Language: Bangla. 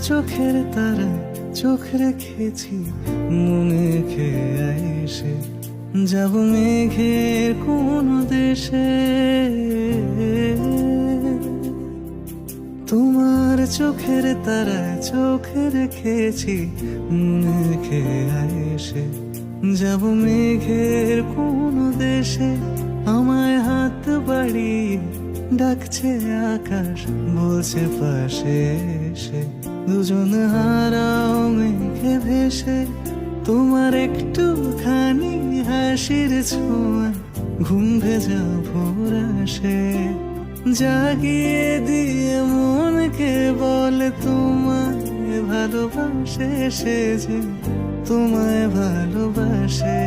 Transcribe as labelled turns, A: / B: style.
A: চোখের তারা চোখ রেখেছি মনে খেয়ে এসে যাব মেঘের কোন দেশে। তোমার চোখের তারা চোখ রেখেছি মনে খেয়ে এসে যাব মেঘের কোন দেশে। আমায় হাত বাড়িয়ে ডাকছে আকাশ, বলছে পাশে এসে দুজন হারাও মেঘে ভেসে। তোমার একটুখানি হাসির ছোঁয়া ঘুম ভেজা ভোর আসে, জাগিয়ে দিয়ে মনকে বলে তোমায় ভালোবাসে সে যে তোমায় ভালোবাসে।